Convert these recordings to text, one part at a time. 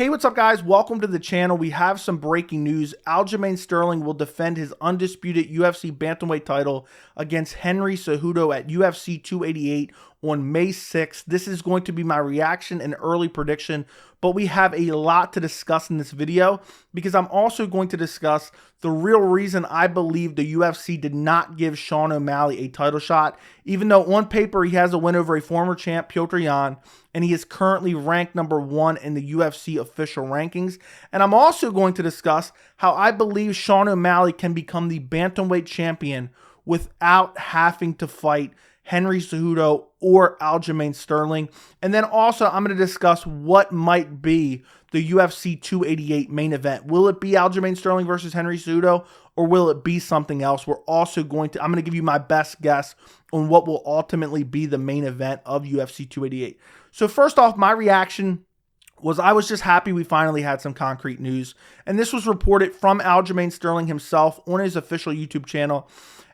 Hey, what's up, guys? Welcome to the channel. We have some breaking news. Aljamain Sterling will defend his undisputed UFC bantamweight title against Henry Cejudo at UFC 288 on May 6th. This is going to be my reaction and early prediction, but we have a lot to discuss in this video because I'm also going to discuss the real reason I believe the UFC did not give Sean O'Malley a title shot, even though on paper he has a win over a former champ, Petr Yan, and he is currently ranked #1 in the UFC official rankings. And I'm also going to discuss how I believe Sean O'Malley can become the bantamweight champion without having to fight Henry Cejudo or Aljamain Sterling. And then also I'm going to discuss what might be the UFC 288 main event. Will it be Aljamain Sterling versus Henry Cejudo, or will it be something else? I'm going to give you my best guess on what will ultimately be the main event of UFC 288. So first off, my reaction was I was just happy we finally had some concrete news. And this was reported from Aljamain Sterling himself on his official YouTube channel.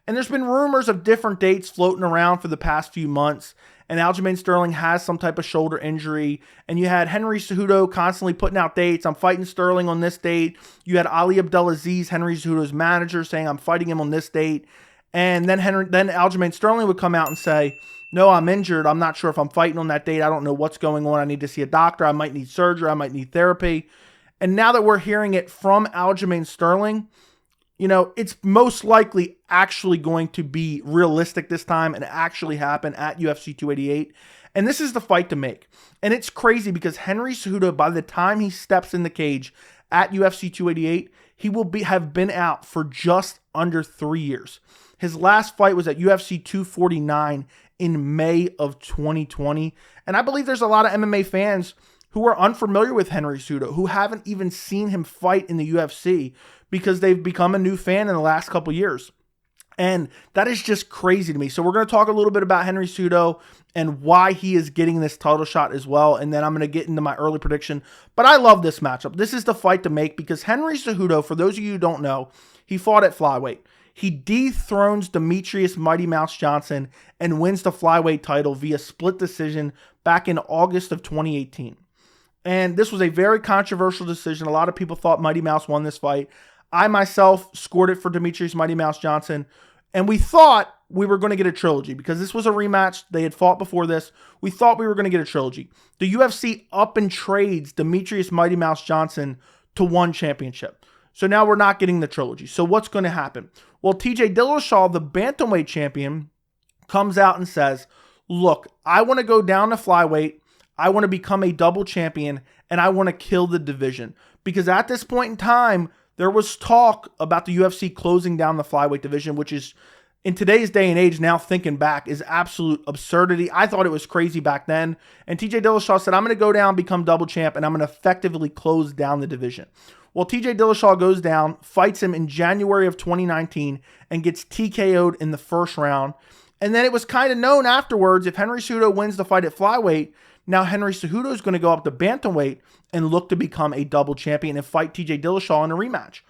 And there's been rumors of different dates floating around for the past few months. And Aljamain Sterling has some type of shoulder injury. And you had Henry Cejudo constantly putting out dates. I'm fighting Sterling on this date. You had Ali Abdelaziz, Henry Cejudo's manager, saying I'm fighting him on this date. And then Aljamain Sterling would come out and say, no, I'm injured. I'm not sure if I'm fighting on that date. I don't know what's going on. I need to see a doctor. I might need surgery. I might need therapy. And now that we're hearing it from Aljamain Sterling, you know, it's most likely actually going to be realistic this time and actually happen at UFC 288. And this is the fight to make. And it's crazy because Henry Cejudo, by the time he steps in the cage at UFC 288, he will have been out for just under 3 years. His last fight was at UFC 249 in May of 2020. And I believe there's a lot of MMA fans who are unfamiliar with Henry Cejudo, who haven't even seen him fight in the UFC because they've become a new fan in the last couple years. And that is just crazy to me. So we're going to talk a little bit about Henry Cejudo and why he is getting this title shot as well. And then I'm going to get into my early prediction. But I love this matchup. This is the fight to make because Henry Cejudo, for those of you who don't know, he fought at flyweight. He dethrones Demetrius Mighty Mouse Johnson and wins the flyweight title via split decision back in August of 2018. And this was a very controversial decision. A lot of people thought Mighty Mouse won this fight. I myself scored it for Demetrius Mighty Mouse Johnson. And we thought we were going to get a trilogy because this was a rematch. They had fought before this. We thought we were going to get a trilogy. The UFC up and trades Demetrius Mighty Mouse Johnson to one championship. So now we're not getting the trilogy. So what's going to happen? Well, TJ Dillashaw, the bantamweight champion, comes out and says, look, I want to go down to flyweight. I want to become a double champion, and I want to kill the division. Because at this point in time, there was talk about the UFC closing down the flyweight division, which is, in today's day and age, now thinking back, is absolute absurdity. I thought it was crazy back then. And TJ Dillashaw said, I'm going to go down, become double champ, and I'm going to effectively close down the division. Well, TJ Dillashaw goes down, fights him in January of 2019, and gets TKO'd in the first round. And then it was kind of known afterwards, if Henry Cejudo wins the fight at flyweight, now Henry Cejudo is going to go up to bantamweight and look to become a double champion and fight TJ Dillashaw in a rematch.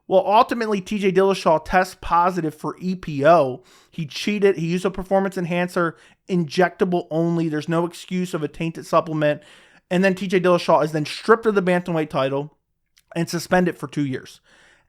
Well, ultimately, TJ Dillashaw tests positive for EPO. He cheated. He used a performance enhancer, injectable only. There's no excuse of a tainted supplement. And then TJ Dillashaw is then stripped of the bantamweight title and suspended for 2 years.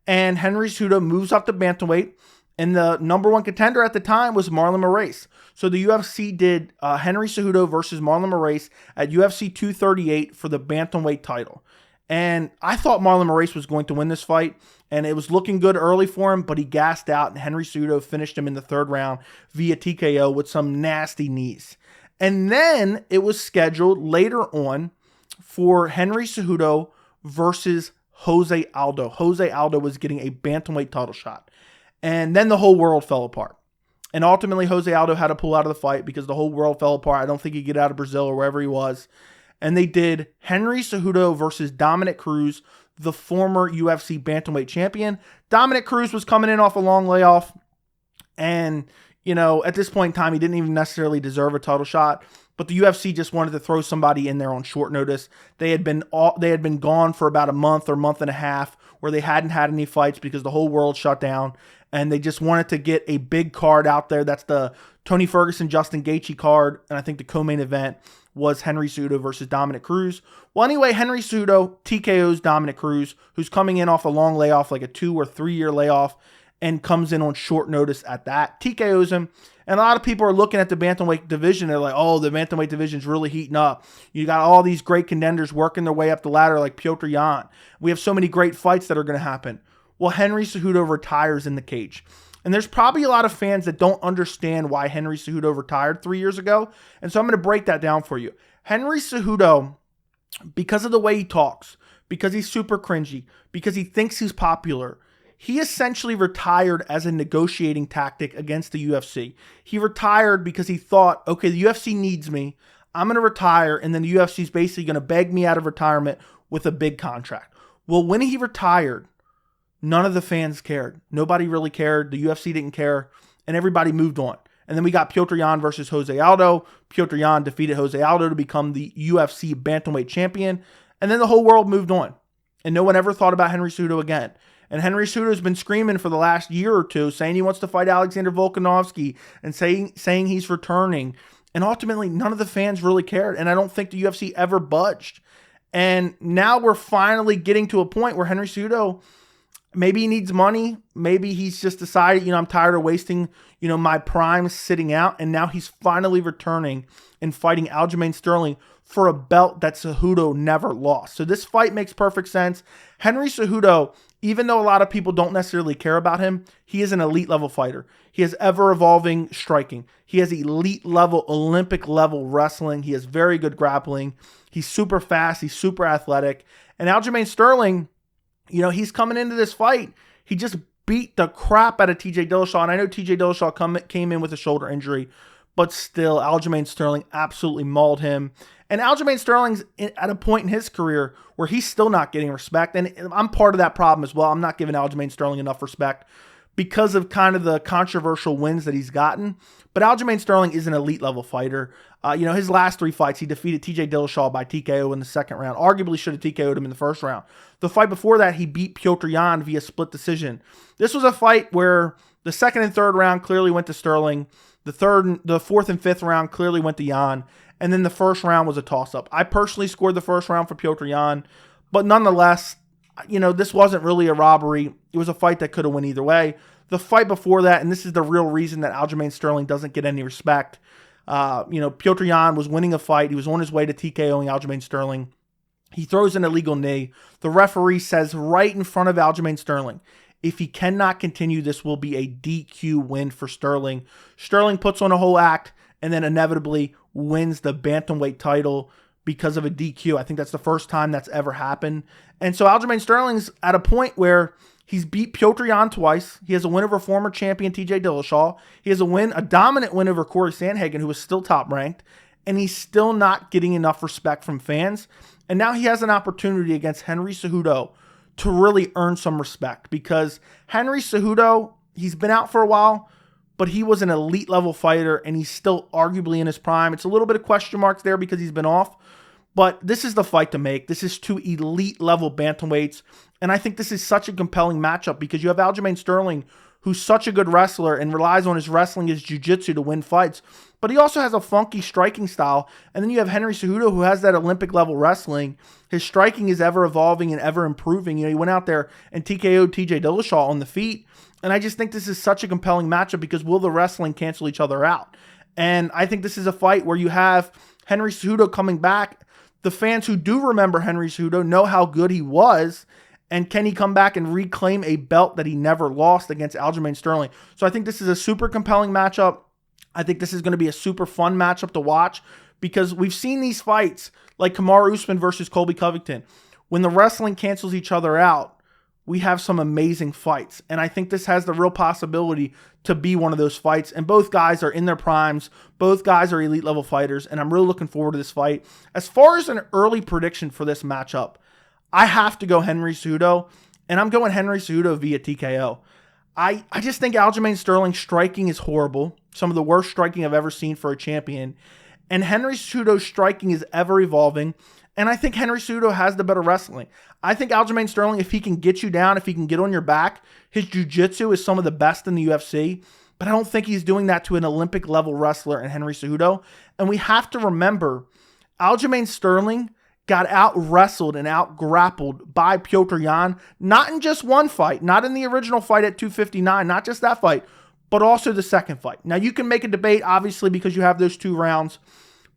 And Henry Cejudo moves up to bantamweight. And the #1 contender at the time was Marlon Moraes. So the UFC did Henry Cejudo versus Marlon Moraes at UFC 238 for the bantamweight title. And I thought Marlon Moraes was going to win this fight. And it was looking good early for him, but he gassed out. And Henry Cejudo finished him in the third round via TKO with some nasty knees. And then it was scheduled later on for Henry Cejudo versus Jose Aldo. Jose Aldo was getting a bantamweight title shot. And then the whole world fell apart. And ultimately, Jose Aldo had to pull out of the fight because the whole world fell apart. I don't think he'd get out of Brazil or wherever he was. And they did Henry Cejudo versus Dominick Cruz, the former UFC bantamweight champion. Dominick Cruz was coming in off a long layoff. And, you know, at this point in time, he didn't even necessarily deserve a title shot. But the UFC just wanted to throw somebody in there on short notice. They had been gone for about a month or month and a half where they hadn't had any fights because the whole world shut down. And they just wanted to get a big card out there. That's the Tony Ferguson, Justin Gaethje card. And I think the co-main event was Henry Cejudo versus Dominic Cruz. Well, anyway, Henry Cejudo TKOs Dominic Cruz, who's coming in off a long layoff, like a 2 or 3 year layoff, and comes in on short notice at that. TKOs him. And a lot of people are looking at the bantamweight division. They're like, oh, the bantamweight division's really heating up. You got all these great contenders working their way up the ladder like Petr Yan. We have so many great fights that are going to happen. Well, Henry Cejudo retires in the cage. And there's probably a lot of fans that don't understand why Henry Cejudo retired 3 years ago. And so I'm going to break that down for you. Henry Cejudo, because of the way he talks, because he's super cringy, because he thinks he's popular, he essentially retired as a negotiating tactic against the UFC. He retired because he thought, okay, the UFC needs me. I'm going to retire, and then the UFC is basically going to beg me out of retirement with a big contract. Well, when he retired, none of the fans cared. Nobody really cared. The UFC didn't care, and everybody moved on. And then we got Petr Yan versus Jose Aldo. Petr Yan defeated Jose Aldo to become the UFC bantamweight champion, and then the whole world moved on. And no one ever thought about Henry Cejudo again. And Henry Cejudo has been screaming for the last year or two, saying he wants to fight Alexander Volkanovski and saying he's returning. And ultimately, none of the fans really cared. And I don't think the UFC ever budged. And now we're finally getting to a point where Henry Cejudo, maybe he needs money. Maybe he's just decided, I'm tired of wasting, my prime sitting out. And now he's finally returning and fighting Aljamain Sterling for a belt that Cejudo never lost. So this fight makes perfect sense. Henry Cejudo, even though a lot of people don't necessarily care about him, he is an elite level fighter. He has ever evolving striking. He has elite level, Olympic level wrestling. He has very good grappling. He's super fast. He's super athletic. And Aljamain Sterling, he's coming into this fight. He just beat the crap out of TJ Dillashaw. And I know TJ Dillashaw came in with a shoulder injury, but still, Aljamain Sterling absolutely mauled him. And Aljamain Sterling's at a point in his career where he's still not getting respect. And I'm part of that problem as well. I'm not giving Aljamain Sterling enough respect because of kind of the controversial wins that he's gotten. But Aljamain Sterling is an elite level fighter. His last 3 fights, he defeated TJ Dillashaw by TKO in the second round. Arguably should have TKO'd him in the first round. The fight before that, he beat Petr Yan via split decision. This was a fight where the second and third round clearly went to Sterling. The fourth and fifth round clearly went to Yan. And then the first round was a toss-up. I personally scored the first round for Petr Yan. But nonetheless, this wasn't really a robbery. It was a fight that could have went either way. The fight before that, and this is the real reason that Aljamain Sterling doesn't get any respect. Petr Yan was winning a fight. He was on his way to TKOing Aljamain Sterling. He throws an illegal knee. The referee says right in front of Aljamain Sterling, if he cannot continue, this will be a DQ win for Sterling. Sterling puts on a whole act and then inevitably wins the bantamweight title because of a DQ. I think that's the first time that's ever happened. And so Aljamain Sterling's at a point where he's beat Petr Yan twice. He has a win over former champion TJ Dillashaw. He has a dominant win over Corey Sandhagen, who is still top ranked. And he's still not getting enough respect from fans. And now he has an opportunity against Henry Cejudo to really earn some respect. Because Henry Cejudo, he's been out for a while, but he was an elite level fighter and he's still arguably in his prime. It's a little bit of question marks there because he's been off, but this is the fight to make. This is 2 elite level bantamweights. And I think this is such a compelling matchup because you have Aljamain Sterling, who's such a good wrestler and relies on his wrestling, his jiu-jitsu to win fights, but he also has a funky striking style. And then you have Henry Cejudo, who has that Olympic level wrestling. His striking is ever evolving and ever improving. He went out there and TKO'd TJ Dillashaw on the feet. And I just think this is such a compelling matchup because will the wrestling cancel each other out? And I think this is a fight where you have Henry Cejudo coming back. The fans who do remember Henry Cejudo know how good he was. And can he come back and reclaim a belt that he never lost against Aljamain Sterling? So I think this is a super compelling matchup. I think this is going to be a super fun matchup to watch because we've seen these fights like Kamaru Usman versus Colby Covington. When the wrestling cancels each other out, we have some amazing fights. And I think this has the real possibility to be one of those fights. And both guys are in their primes. Both guys are elite level fighters. And I'm really looking forward to this fight. As far as an early prediction for this matchup, I have to go Henry Cejudo. And I'm going Henry Cejudo via TKO. I just think Aljamain Sterling's striking is horrible. Some of the worst striking I've ever seen for a champion. And Henry Cejudo's striking is ever evolving. And I think Henry Cejudo has the better wrestling. I think Aljamain Sterling, if he can get you down, if he can get on your back, his jiu-jitsu is some of the best in the UFC. But I don't think he's doing that to an Olympic level wrestler in Henry Cejudo. And we have to remember, Aljamain Sterling got out-wrestled and out-grappled by Petr Yan, not in just one fight, not in the original fight at 259, not just that fight, but also the second fight. Now, you can make a debate, obviously, because you have those 2 rounds,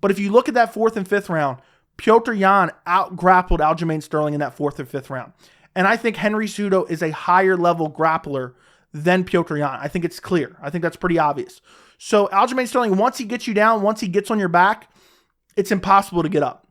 but if you look at that 4th and 5th round, Petr Yan out-grappled Aljamain Sterling in that 4th or 5th round. And I think Henry Cejudo is a higher-level grappler than Petr Yan. I think it's clear. I think that's pretty obvious. So Aljamain Sterling, once he gets you down, once he gets on your back, it's impossible to get up.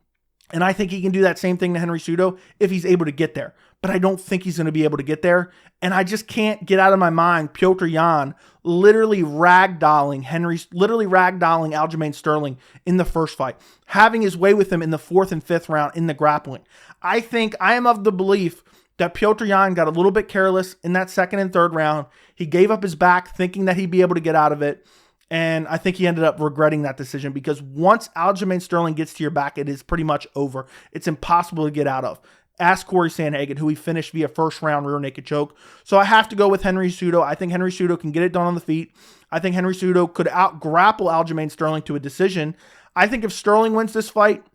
And I think he can do that same thing to Henry Cejudo if he's able to get there. But I don't think he's going to be able to get there. And I just can't get out of my mind Petr Yan literally ragdolling Aljamain Sterling in the first fight, having his way with him in the 4th and 5th round in the grappling. I am of the belief that Petr Yan got a little bit careless in that 2nd and 3rd round. He gave up his back thinking that he'd be able to get out of it. And I think he ended up regretting that decision because once Aljamain Sterling gets to your back, it is pretty much over. It's impossible to get out of. Ask Corey Sandhagen, who he finished via 1st round rear naked choke. So I have to go with Henry Cejudo. I think Henry Cejudo can get it done on the feet. I think Henry Cejudo could out-grapple Aljamain Sterling to a decision. I think if Sterling wins this fight,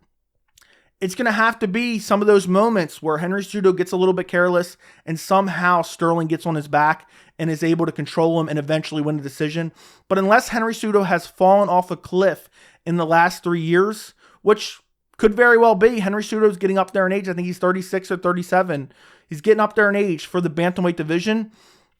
it's going to have to be some of those moments where Henry Cejudo gets a little bit careless and somehow Sterling gets on his back and is able to control him and eventually win the decision. But unless Henry Cejudo has fallen off a cliff in the last 3 years, which could very well be, Henry Cejudo's getting up there in age. I think he's 36 or 37. He's getting up there in age for the bantamweight division.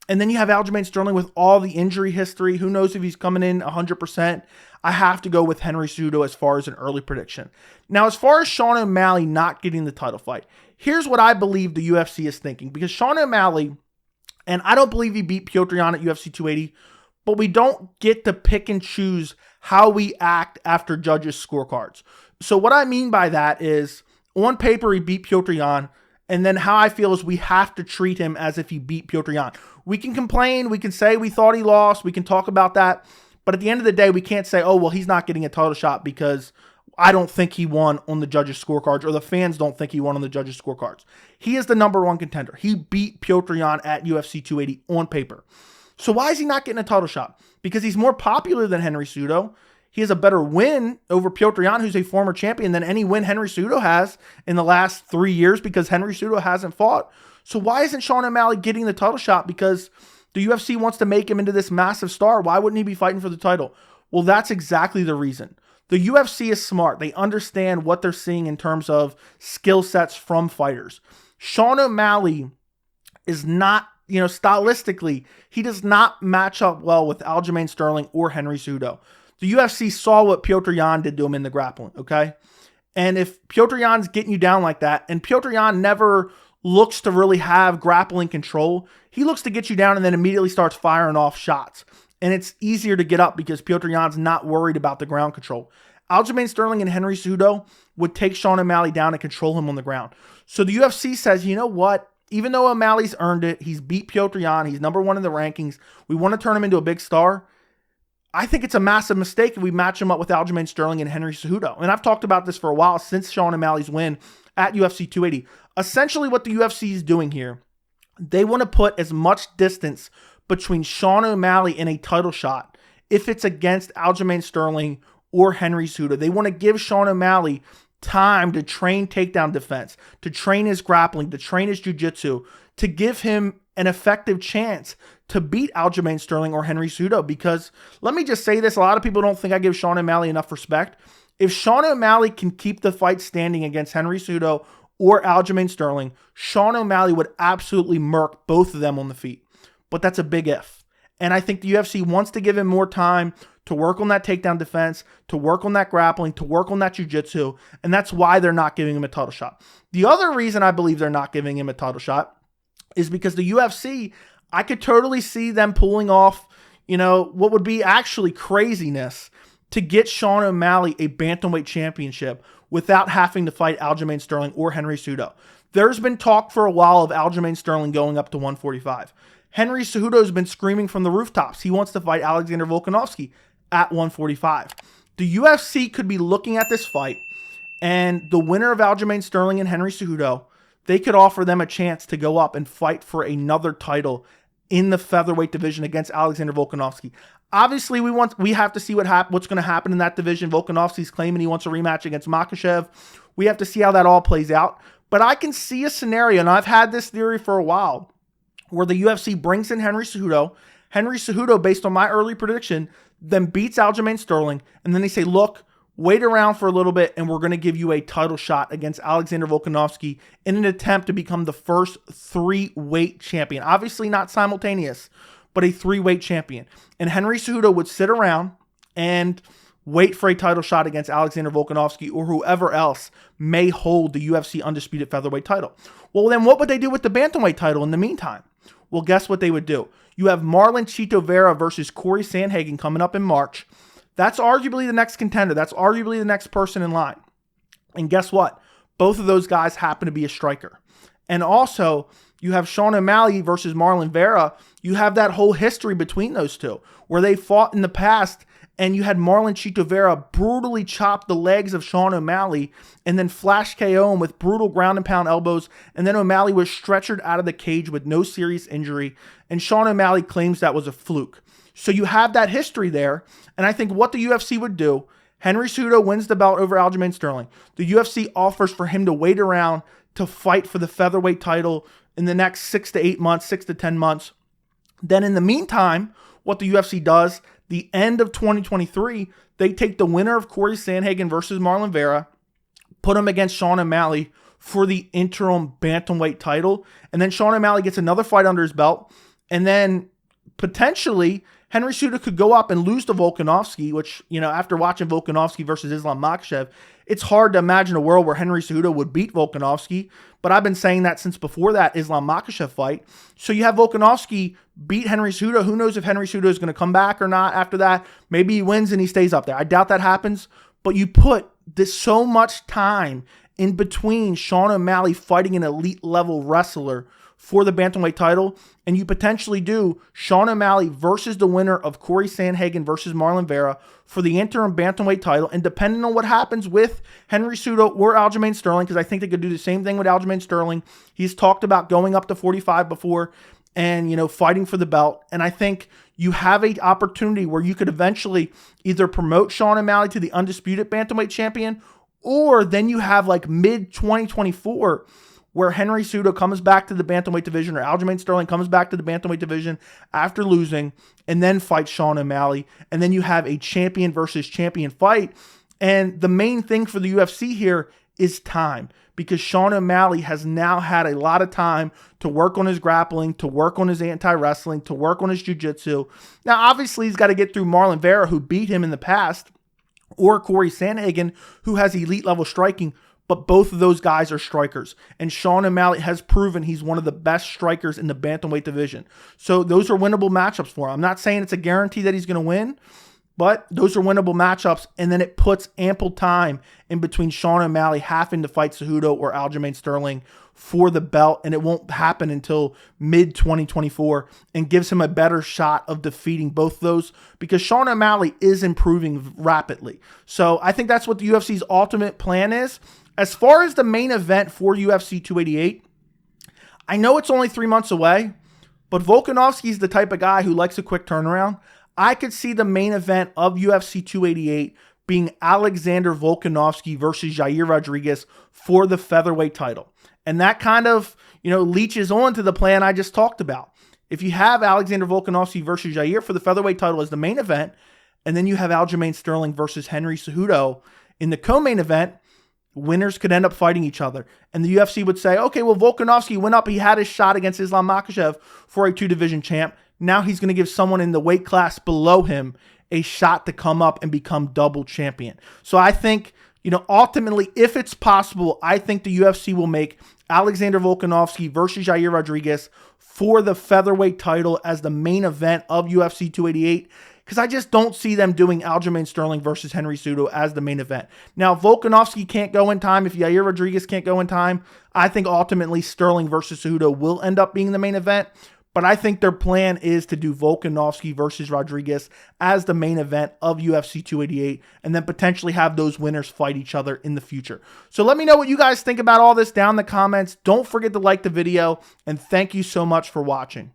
And then you have Aljamain Sterling with all the injury history. Who knows if he's coming in 100%. I have to go with Henry Cejudo as far as an early prediction. Now, as far as Sean O'Malley not getting the title fight, here's what I believe the UFC is thinking. Because Sean O'Malley, and I don't believe he beat Petr Yan at UFC 280, but we don't get to pick and choose how we act after judges' scorecards. So what I mean by that is, on paper, he beat Petr Yan, and then how I feel is we have to treat him as if he beat Petr Yan. We can complain, we can say we thought he lost, we can talk about that, but at the end of the day, we can't say, oh, well, he's not getting a title shot because I don't think he won on the judges' scorecards, or the fans don't think he won on the judges' scorecards. He is the #1 contender. He beat Petr Yan at UFC 280 on paper. So why is he not getting a title shot? Because he's more popular than Henry Cejudo. He has a better win over Petr Yan, who's a former champion, than any win Henry Cejudo has in the last 3 years because Henry Cejudo hasn't fought. So why isn't Sean O'Malley getting the title shot? Because the UFC wants to make him into this massive star. Why wouldn't he be fighting for the title? Well, that's exactly the reason. The UFC is smart. They understand what they're seeing in terms of skill sets from fighters. Sean O'Malley is not, stylistically, he does not match up well with Aljamain Sterling or Henry Cejudo. The UFC saw what Petr Yan did to him in the grappling, okay? And if Petr Yan's getting you down like that, and Petr Yan never looks to really have grappling control, he looks to get you down and then immediately starts firing off shots. And it's easier to get up because Petr Yan's not worried about the ground control. Aljamain Sterling and Henry Cejudo would take Sean O'Malley down and control him on the ground. So the UFC says, you know what? Even though O'Malley's earned it, he's beat Petr Yan, he's #1 in the rankings, we want to turn him into a big star. I think it's a massive mistake if we match him up with Aljamain Sterling and Henry Cejudo. And I've talked about this for a while since Sean O'Malley's win at UFC 280. Essentially what the UFC is doing here, they want to put as much distance between Sean O'Malley and a title shot if it's against Aljamain Sterling or Henry Cejudo. They want to give Sean O'Malley time to train takedown defense, to train his grappling, to train his jiu-jitsu, to give him an effective chance to beat Aljamain Sterling or Henry Cejudo. Because let me just say this, a lot of people don't think I give Sean O'Malley enough respect. If Sean O'Malley can keep the fight standing against Henry Cejudo or Aljamain Sterling, Sean O'Malley would absolutely murk both of them on the feet. But that's a big if. And I think the UFC wants to give him more time to work on that takedown defense, to work on that grappling, to work on that jiu-jitsu, and that's why they're not giving him a title shot. The other reason I believe they're not giving him a title shot is because the UFC, I could totally see them pulling off, what would be actually craziness to get Sean O'Malley a bantamweight championship without having to fight Aljamain Sterling or Henry Cejudo. There's been talk for a while of Aljamain Sterling going up to 145. Henry Cejudo's been screaming from the rooftops. He wants to fight Alexander Volkanovski at 145. The UFC could be looking at this fight, and the winner of Aljamain Sterling and Henry Cejudo, they could offer them a chance to go up and fight for another title in the featherweight division against Alexander Volkanovski. Obviously, we have to see what's going to happen in that division. Volkanovski's claiming he wants a rematch against Makhachev. We have to see how that all plays out. But I can see a scenario, and I've had this theory for a while, where the UFC brings in Henry Cejudo. Henry Cejudo, based on my early prediction, then beats Aljamain Sterling, and then they say, look, wait around for a little bit, and we're going to give you a title shot against Alexander Volkanovski in an attempt to become the first 3-weight champion. Obviously not simultaneous, but a 3-weight champion. And Henry Cejudo would sit around and wait for a title shot against Alexander Volkanovski or whoever else may hold the UFC undisputed featherweight title. Well, then what would they do with the bantamweight title in the meantime? Well, guess what they would do? You have Marlon Chito Vera versus Corey Sandhagen coming up in March. That's arguably the next contender. That's arguably the next person in line. And guess what? Both of those guys happen to be a striker. And also, you have Sean O'Malley versus Marlon Vera. You have that whole history between those two where they fought in the past, and you had Marlon Chito Vera brutally chop the legs of Sean O'Malley and then flash KO him with brutal ground and pound elbows. And then O'Malley was stretchered out of the cage with no serious injury. And Sean O'Malley claims that was a fluke. So you have that history there. And I think what the UFC would do, Henry Cejudo wins the belt over Aljamain Sterling. The UFC offers for him to wait around to fight for the featherweight title in the next 6 to 8 months, 6 to 10 months. Then in the meantime, what the UFC does, the end of 2023, they take the winner of Corey Sandhagen versus Marlon Vera, put him against Sean O'Malley for the interim bantamweight title. And then Sean O'Malley gets another fight under his belt. And then potentially Henry Cejudo could go up and lose to Volkanovski, which, you know, after watching Volkanovski versus Islam Makhachev, it's hard to imagine a world where Henry Cejudo would beat Volkanovski. But I've been saying that since before that Islam Makhachev fight. So you have Volkanovski beat Henry Cejudo. Who knows if Henry Cejudo is going to come back or not after that? Maybe he wins and he stays up there. I doubt that happens. But you put this so much time in between Sean O'Malley fighting an elite level wrestler for the bantamweight title, and you potentially do Sean O'Malley versus the winner of Corey Sandhagen versus Marlon Vera for the interim bantamweight title. And depending on what happens with Henry Cejudo or Aljamain Sterling, because I think they could do the same thing with Aljamain Sterling. He's talked about going up to 45 before and, you know, fighting for the belt. And I think you have an opportunity where you could eventually either promote Sean O'Malley to the undisputed bantamweight champion, or then you have like mid-2024 where Henry Cejudo comes back to the bantamweight division, or Aljamain Sterling comes back to the bantamweight division after losing, and then fights Sean O'Malley. And then you have a champion versus champion fight. And the main thing for the UFC here is time, because Sean O'Malley has now had a lot of time to work on his grappling, to work on his anti-wrestling, to work on his jiu-jitsu. Now, obviously, he's got to get through Marlon Vera, who beat him in the past, or Corey Sandhagen, who has elite level striking. But both of those guys are strikers. And Sean O'Malley has proven he's one of the best strikers in the bantamweight division. So those are winnable matchups for him. I'm not saying it's a guarantee that he's going to win, but those are winnable matchups. And then it puts ample time in between Sean O'Malley having to fight Cejudo or Aljamain Sterling for the belt. And it won't happen until mid-2024, and gives him a better shot of defeating both those, because Sean O'Malley is improving rapidly. So I think that's what the UFC's ultimate plan is. As far as the main event for UFC 288, I know it's only 3 months away, but Volkanovski is the type of guy who likes a quick turnaround. I could see the main event of UFC 288 being Alexander Volkanovski versus Yair Rodriguez for the featherweight title. And that kind of, you know, leaches on to the plan I just talked about. If you have Alexander Volkanovski versus Yair for the featherweight title as the main event, and then you have Aljamain Sterling versus Henry Cejudo in the co-main event, winners could end up fighting each other. And the UFC would say, okay, well, Volkanovski went up. He had his shot against Islam Makhachev for a 2-division champ. Now he's going to give someone in the weight class below him a shot to come up and become double champion. So I think, you know, ultimately, if it's possible, I think the UFC will make Alexander Volkanovski versus Yair Rodriguez for the featherweight title as the main event of UFC 288. Because I just don't see them doing Aljamain Sterling versus Henry Cejudo as the main event. Now, if Volkanovski can't go in time, if Yair Rodriguez can't go in time, I think ultimately Sterling versus Cejudo will end up being the main event. But I think their plan is to do Volkanovski versus Rodriguez as the main event of UFC 288, and then potentially have those winners fight each other in the future. So let me know what you guys think about all this down in the comments. Don't forget to like the video, and thank you so much for watching.